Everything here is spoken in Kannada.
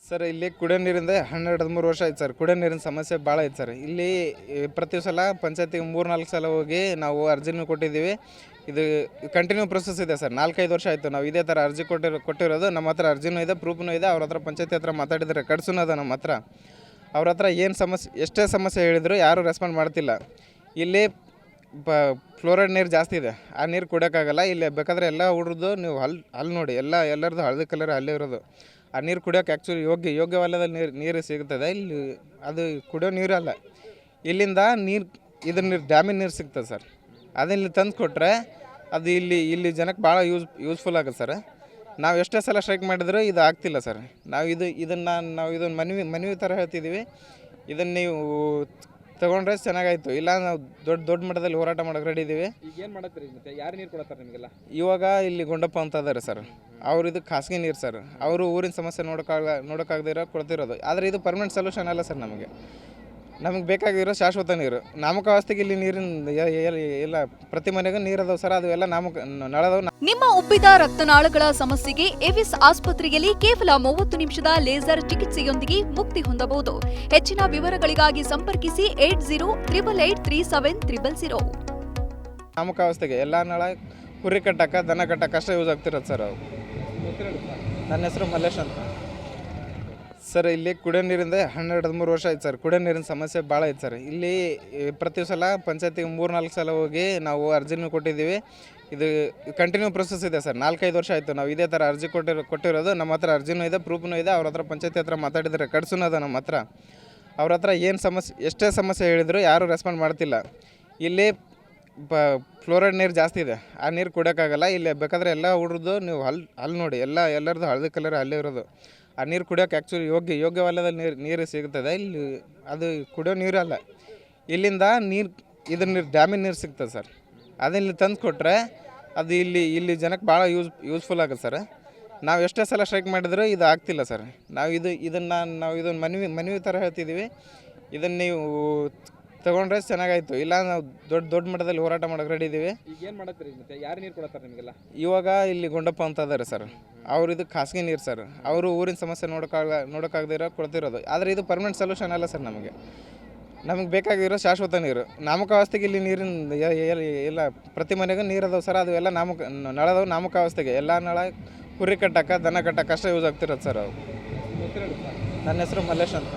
ಸರ್ ಇಲ್ಲಿ ಕುಡಿಯೋ ನೀರಿಂದ 12-13 ವರ್ಷ ಆಯ್ತು ಸರ್. ಕುಡಿಯೋ ನೀರಿನ ಸಮಸ್ಯೆ ಭಾಳ ಐತೆ ಸರ್. ಇಲ್ಲಿ ಪ್ರತಿ ಸಲ ಪಂಚಾಯತಿಗೆ 3-4 ಸಲ ಹೋಗಿ ನಾವು ಅರ್ಜಿನೂ ಕೊಟ್ಟಿದ್ದೀವಿ. ಇದು ಕಂಟಿನ್ಯೂ ಪ್ರೊಸೆಸ್ ಇದೆ ಸರ್. 4-5 ವರ್ಷ ಆಯಿತು ನಾವು ಇದೇ ಥರ ಅರ್ಜಿ ಕೊಟ್ಟಿರೋದು. ನಮ್ಮ ಹತ್ರ ಅರ್ಜಿನೂ ಇದೆ, ಪ್ರೂಫ್ನೂ ಇದೆ. ಅವ್ರ ಹತ್ರ ಪಂಚಾಯತಿ ಹತ್ರ ಮಾತಾಡಿದರೆ ಕಡ್ಸೂ ಅದ ನಮ್ಮ ಹತ್ರ. ಅವ್ರ ಹತ್ರ ಏನು ಸಮಸ್ಯೆ ಎಷ್ಟೇ ಸಮಸ್ಯೆ ಹೇಳಿದ್ರು ಯಾರೂ ರೆಸ್ಪಾಂಡ್ ಮಾಡ್ತಿಲ್ಲ. ಇಲ್ಲಿ ಫ್ಲೋರೈಡ್ ನೀರು ಜಾಸ್ತಿ ಇದೆ, ಆ ನೀರು ಕುಡಿಯೋಕ್ಕಾಗಲ್ಲ. ಇಲ್ಲಿ ಬೇಕಾದರೆ ಎಲ್ಲ ಹುಡ್ರದ್ದು ನೀವು ಅಲ್ಲಿ ನೋಡಿ, ಎಲ್ಲರದ್ದು ಹಳದಿ ಕಲರ್ ಅಲ್ಲೇ ಇರೋದು. ಆ ನೀರು ಕುಡಿಯೋಕೆ ಆ್ಯಕ್ಚುಲಿ ಯೋಗ್ಯವಲ್ಲದ ನೀರು ಸಿಗ್ತದೆ. ಇಲ್ಲಿ ಅದು ಕುಡಿಯೋ ನೀರಲ್ಲ, ಇಲ್ಲಿಂದ ಇದ್ರ ನೀರು ಡ್ಯಾಮಿನ ನೀರು ಸಿಗ್ತದೆ ಸರ್. ಅದನ್ನು ತಂದು ಕೊಟ್ಟರೆ ಅದು ಇಲ್ಲಿ ಜನಕ್ಕೆ ಭಾಳ ಯೂಸ್ಫುಲ್ ಆಗುತ್ತೆ ಸರ್. ನಾವು ಎಷ್ಟೇ ಸಲ ಸ್ಟ್ರೈಕ್ ಮಾಡಿದರೂ ಇದು ಆಗ್ತಿಲ್ಲ ಸರ್. ಇದನ್ನು ಮನವಿ ಥರ ಹೇಳ್ತಿದ್ದೀವಿ. ಇದನ್ನು ನೀವು ತೊಗೊಂಡ್ರೆ ಚೆನ್ನಾಗಾಯಿತು. ಇಲ್ಲ ನಾವು ದೊಡ್ಡ ಮಟ್ಟದಲ್ಲಿ ಹೋರಾಟ ಮಾಡೋಕೆ ರೆಡಿ ಇದ್ದೀವಿ. ಈಗ ಏನು ಮಾಡತ್ತೀರಿ ಮತ್ತೆ? ಯಾರು ನೀರು ಕೊಡತ್ತಾರೆ ನಿಮಗೆಲ್ಲ? ಇವಾಗ ಇಲ್ಲಿ ಗುಂಡಪ್ಪ ಅಂತ ಇದ್ದಾರೆ ಸರ್. ಅವರು ಇದು ಖಾಸಗಿ ನೀರು ಸರ್. ಅವರು ಊರಿನ ಸಮಸ್ಯೆ ನೋಡೋಕ್ಕಾಗದಿರೋ ಕೊಡ್ತಿರೋದು. ಆದರೆ ಇದು ಪರ್ಮನೆಂಟ್ ಸೊಲ್ಯೂಷನ್ ಅಲ್ಲ ಸರ್. ನಮಗೆ ಬೇಕಾಗಿರೋ ಶಾಶ್ವತ ನೀರು. ನಾಮಕಾವಸ್ಥೆಗೆ ಇಲ್ಲಿ ನೀರಿನ ಎಲ್ಲ ಪ್ರತಿ ಮನೆಗೂ ನೀರು ಅದಾವೆ ಸರ್. ಅದು ಎಲ್ಲ ನಳದವು. ನಿಮ್ಮ ಉಬ್ಬಿದ ರಕ್ತನಾಳಗಳ ಸಮಸ್ಯೆಗೆ ಎವಿಸ್ ಆಸ್ಪತ್ರೆಯಲ್ಲಿ ಕೇವಲ 30 ನಿಮಿಷದ ಲೇಸರ್ ಚಿಕಿತ್ಸೆಯೊಂದಿಗೆ ಮುಕ್ತಿ ಹೊಂದಬಹುದು. ಹೆಚ್ಚಿನ ವಿವರಗಳಿಗಾಗಿ ಸಂಪರ್ಕಿಸಿ 8088837000. ನಾಮಕಾವಸ್ಥೆಗೆ ಎಲ್ಲ ನಳ ಕುರಿ ಕಟ್ಟಕ್ಕೆ, ದನ ಕಟ್ಟಕ್ಕೆ ಅಷ್ಟೇ ಯೂಸ್ ಆಗ್ತಿರೋದು ಸರ್. ಅವು ನನ್ನ ಹೆಸರು ಮಲ್ಲೇಶ್ ಅಂತ ಸರ್. ಇಲ್ಲಿ ಕುಡಿಯೋ ನೀರಿಂದ 12-13 ವರ್ಷ ಆಯ್ತು ಸರ್. ಕುಡಿಯೋ ನೀರಿನ ಸಮಸ್ಯೆ ಭಾಳ ಐತೆ ಸರ್. ಇಲ್ಲಿ ಪ್ರತಿ ಸಲ ಪಂಚಾಯತಿಗೆ 3-4 ಸಲ ಹೋಗಿ ನಾವು ಅರ್ಜಿನೂ ಕೊಟ್ಟಿದ್ದೀವಿ. ಇದು ಕಂಟಿನ್ಯೂ ಪ್ರೊಸೆಸ್ ಇದೆ ಸರ್. 4-5 ವರ್ಷ ಆಯಿತು ನಾವು ಇದೇ ಥರ ಅರ್ಜಿ ಕೊಟ್ಟಿರೋದು. ನಮ್ಮ ಹತ್ರ ಅರ್ಜಿನೂ ಇದೆ, ಪ್ರೂಫ್ನೂ ಇದೆ. ಅವ್ರ ಹತ್ರ ಪಂಚಾಯತಿ ಹತ್ರ ಮಾತಾಡಿದರೆ ಕಡ್ಸೂ ಅದ ನಮ್ಮ ಹತ್ರ. ಅವ್ರ ಹತ್ರ ಏನು ಎಷ್ಟೇ ಸಮಸ್ಯೆ ಹೇಳಿದ್ರು ಯಾರೂ ರೆಸ್ಪಾಂಡ್ ಮಾಡ್ತಿಲ್ಲ. ಇಲ್ಲಿ ಫ್ಲೋರೈಡ್ ನೀರು ಜಾಸ್ತಿ ಇದೆ, ಆ ನೀರು ಕುಡಿಯೋಕ್ಕಾಗಲ್ಲ. ಇಲ್ಲಿ ಬೇಕಾದರೆ ಎಲ್ಲ ಹುಡ್ರದ್ದು ನೀವು ಅಲ್ಲಿ ನೋಡಿ, ಎಲ್ಲರದ್ದು ಹಳದಿ ಕಲರ್ ಅಲ್ಲೇ ಇರೋದು. ಆ ನೀರು ಕುಡಿಯೋಕೆ ಆ್ಯಕ್ಚುಲಿ ಯೋಗ್ಯವಲ್ಲದ ನೀರು ಸಿಗ್ತದೆ. ಇಲ್ಲಿ ಅದು ಕುಡಿಯೋ ನೀರಲ್ಲ, ಇಲ್ಲಿಂದ ಇದ್ರ ನೀರು ಡ್ಯಾಮಿನ ನೀರು ಸಿಗ್ತದೆ ಸರ್. ಅದನ್ನು ತಂದು ಕೊಟ್ಟರೆ ಅದು ಇಲ್ಲಿ ಜನಕ್ಕೆ ಭಾಳ ಯೂಸ್ಫುಲ್ ಆಗುತ್ತೆ ಸರ್. ನಾವು ಎಷ್ಟೇ ಸಲ ಸ್ಟ್ರೈಕ್ ಮಾಡಿದರೂ ಇದು ಆಗ್ತಿಲ್ಲ ಸರ್. ಇದನ್ನು ಮನವಿ ಥರ ಹೇಳ್ತಿದ್ದೀವಿ. ಇದನ್ನು ನೀವು ತೊಗೊಂಡ್ರೆ ಚೆನ್ನಾಗಾಯಿತು. ಇಲ್ಲ ನಾವು ದೊಡ್ಡ ಮಟ್ಟದಲ್ಲಿ ಹೋರಾಟ ಮಾಡೋಕೆ ರೆಡಿ ಇದ್ದೀವಿ. ಈಗ ಏನು ಮಾಡತ್ತೀರಿ ಮತ್ತೆ? ಯಾರು ನೀರು ಕೊಡತ್ತಾರೆ ನಿಮಗೆಲ್ಲ? ಇವಾಗ ಇಲ್ಲಿ ಗುಂಡಪ್ಪ ಅಂತ ಇದ್ದಾರೆ ಸರ್. ಅವರು ಇದು ಖಾಸಗಿ ನೀರು ಸರ್. ಅವರು ಊರಿನ ಸಮಸ್ಯೆ ನೋಡೋಕ್ಕಾಗದಿರೋ ಕೊಡ್ತಿರೋದು. ಆದರೆ ಇದು ಪರ್ಮನೆಂಟ್ ಸೊಲ್ಯೂಷನ್ ಅಲ್ಲ ಸರ್. ನಮಗೆ ಬೇಕಾಗಿರೋ ಶಾಶ್ವತ ನೀರು. ನಾಮಕಾವಸ್ಥೆಗೆ ಇಲ್ಲಿ ನೀರಿನ ಎಲ್ಲ ಪ್ರತಿ ಮನೆಗೂ ನೀರು ಅದಾವೆ ಸರ್. ಅದು ಎಲ್ಲ ನಳದವು. ನಾಮಕಾವಸ್ಥೆಗೆ ಎಲ್ಲ ನಳ ಕುರಿ ಕಟ್ಟಕ್ಕೆ, ದನ ಕಟ್ಟಕ್ಕೆ ಅಷ್ಟೇ ಯೂಸ್ ಆಗ್ತಿರೋದು ಸರ್. ಅವು ನನ್ನ ಹೆಸರು ಮಲ್ಲೇಶ್ ಅಂತ.